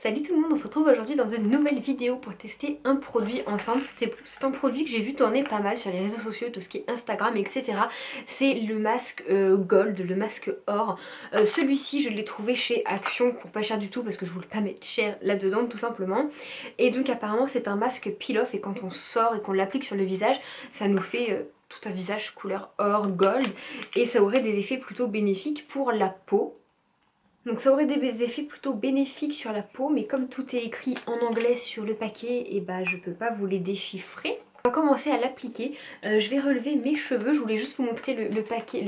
Salut tout le monde, on se retrouve aujourd'hui dans une nouvelle vidéo pour tester un produit ensemble. C'est un produit que j'ai vu tourner pas mal sur les réseaux sociaux, tout ce qui est Instagram, etc. C'est le masque Gold, le masque or. Celui-ci je l'ai trouvé chez Action pour pas cher du tout parce que je voulais pas mettre cher là-dedans tout simplement. Et donc apparemment c'est un masque peel-off et quand on sort et qu'on l'applique sur le visage, ça nous fait tout un visage couleur or, gold. Et ça aurait des effets plutôt bénéfiques pour la peau. Donc ça aurait des effets plutôt bénéfiques sur la peau, mais comme tout est écrit en anglais sur le paquet, et bah je peux pas vous les déchiffrer. On va commencer à l'appliquer. Je vais relever mes cheveux. Je voulais juste vous montrer le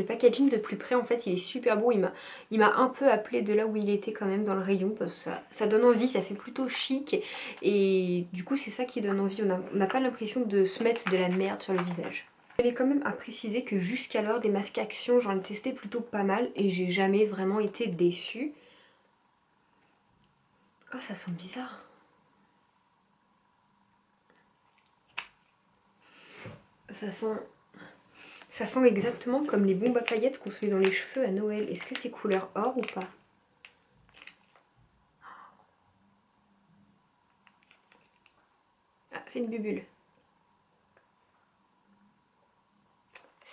packaging de plus près. En fait, il est super beau. Il m'a un peu appelé de là où il était quand même dans le rayon parce que ça donne envie. Ça fait plutôt chic et du coup, c'est ça qui donne envie. On n'a pas l'impression de se mettre de la merde sur le visage. Je tenais quand même à préciser que jusqu'alors des masques Action j'en ai testé plutôt pas mal et j'ai jamais vraiment été déçue. Oh ça sent bizarre. Ça sent exactement comme les bombes à paillettes qu'on se met dans les cheveux à Noël. Est-ce que c'est couleur or ou pas? Ah c'est une bubule.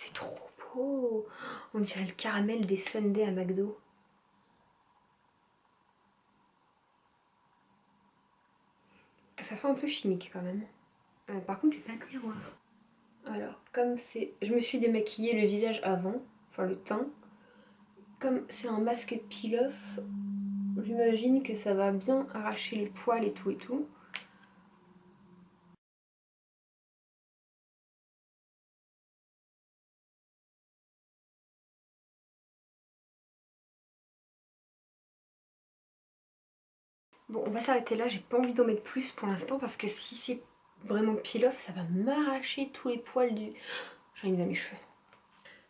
C'est trop beau. On dirait le caramel des sundaes à McDo. Ça sent un peu chimique quand même. Par contre, j'ai pas de miroir. Alors, comme c'est... Je me suis démaquillée le visage avant, enfin le teint. Comme c'est un masque peel-off, j'imagine que ça va bien arracher les poils et tout et tout. Bon, on va s'arrêter là, j'ai pas envie d'en mettre plus pour l'instant parce que si c'est vraiment peel-off, ça va m'arracher tous les poils du... J'en ai mis dans mes cheveux.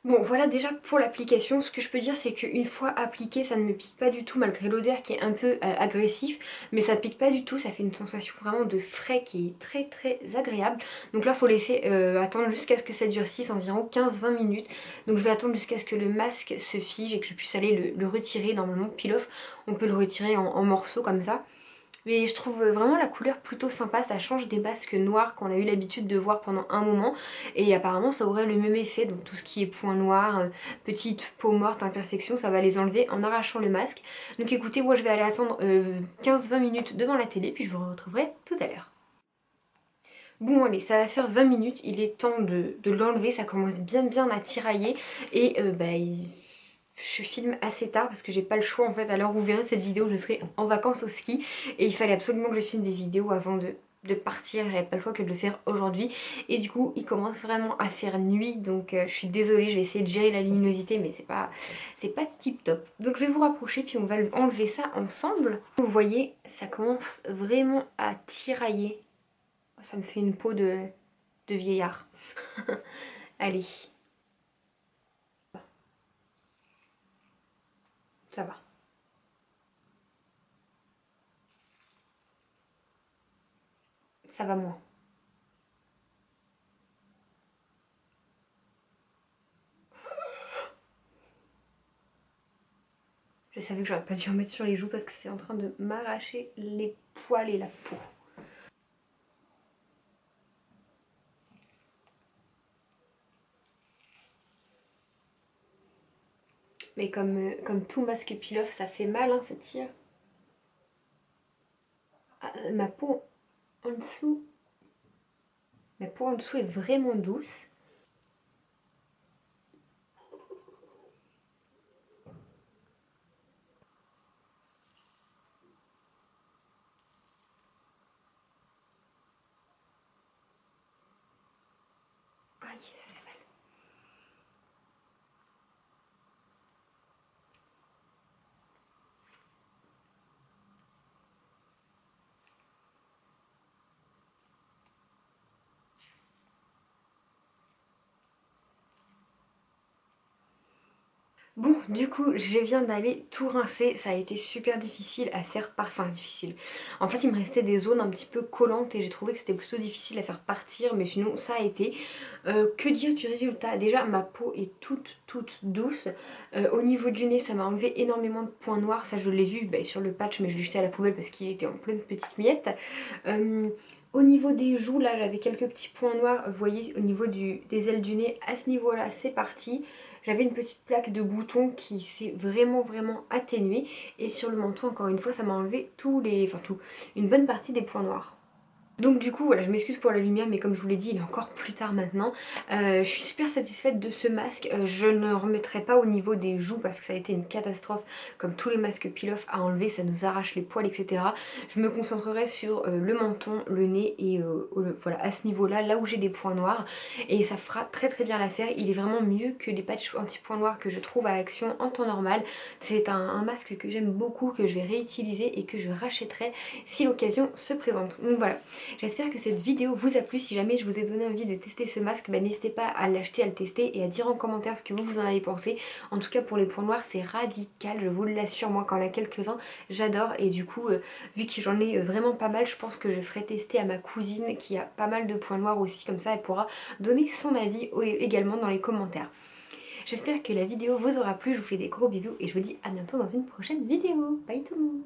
Bon, voilà déjà pour l'application. Ce que je peux dire, c'est qu'une fois appliqué, ça ne me pique pas du tout, malgré l'odeur qui est un peu agressif. Mais ça pique pas du tout, ça fait une sensation vraiment de frais qui est très très agréable. Donc là, il faut laisser attendre jusqu'à ce que ça durcisse, environ 15-20 minutes. Donc je vais attendre jusqu'à ce que le masque se fige et que je puisse aller le retirer. Normalement, peel-off, on peut le retirer en morceaux comme ça. Mais je trouve vraiment la couleur plutôt sympa, ça change des masques noirs qu'on a eu l'habitude de voir pendant un moment. Et apparemment ça aurait le même effet, donc tout ce qui est point noir, petite peau morte, imperfection, ça va les enlever en arrachant le masque. Donc écoutez, moi je vais aller attendre 15-20 minutes devant la télé, puis je vous retrouverai tout à l'heure. Bon allez, ça va faire 20 minutes, il est temps de l'enlever, ça commence bien à tirailler et je filme assez tard parce que j'ai pas le choix en fait. À l'heure où vous verrez cette vidéo, je serai en vacances au ski et il fallait absolument que je filme des vidéos avant de partir. J'avais pas le choix que de le faire aujourd'hui et du coup il commence vraiment à faire nuit donc je suis désolée, je vais essayer de gérer la luminosité mais c'est pas tip top. Donc je vais vous rapprocher puis on va enlever ça ensemble. Vous voyez, ça commence vraiment à tirailler. Ça me fait une peau de vieillard. Allez, ça va. Ça va moins. Je savais que j'aurais pas dû en mettre sur les joues parce que c'est en train de m'arracher les poils et la peau. Mais comme tout masque peel-off, ça fait mal, hein, ça tire. Ah, en dessous, ma peau en dessous est vraiment douce. Aïe, ça fait mal. Bon, du coup, je viens d'aller tout rincer, ça a été super difficile à faire enfin difficile. En fait, il me restait des zones un petit peu collantes et j'ai trouvé que c'était plutôt difficile à faire partir, mais sinon ça a été. Que dire du résultat? Déjà, ma peau est toute douce. Au niveau du nez, ça m'a enlevé énormément de points noirs, ça je l'ai vu sur le patch, mais je l'ai jeté à la poubelle parce qu'il était en pleine petite miette. Euh, Au niveau des joues, là, j'avais quelques petits points noirs, vous voyez, au niveau des ailes du nez, à ce niveau-là, c'est parti. J'avais une petite plaque de boutons qui s'est vraiment atténuée. Et sur le menton, encore une fois, ça m'a enlevé une bonne partie des points noirs. Donc du coup voilà, je m'excuse pour la lumière mais comme je vous l'ai dit il est encore plus tard maintenant. Je suis super satisfaite de ce masque. Je ne remettrai pas au niveau des joues parce que ça a été une catastrophe comme tous les masques peel-off à enlever, ça nous arrache les poils etc. Je me concentrerai sur le menton, le nez et voilà à ce niveau là, là où j'ai des points noirs et ça fera très bien l'affaire. Il est vraiment mieux que les patchs anti-points noirs que je trouve à Action en temps normal. C'est un masque que j'aime beaucoup, que je vais réutiliser et que je rachèterai si l'occasion se présente. Donc voilà. J'espère que cette vidéo vous a plu. Si jamais je vous ai donné envie de tester ce masque, n'hésitez pas à l'acheter, à le tester et à dire en commentaire ce que vous en avez pensé. En tout cas pour les points noirs c'est radical, je vous l'assure, moi quand on a quelques-uns j'adore et du coup vu que j'en ai vraiment pas mal, je pense que je ferai tester à ma cousine qui a pas mal de points noirs aussi, comme ça elle pourra donner son avis également dans les commentaires. J'espère que la vidéo vous aura plu, je vous fais des gros bisous et je vous dis à bientôt dans une prochaine vidéo. Bye tout le monde!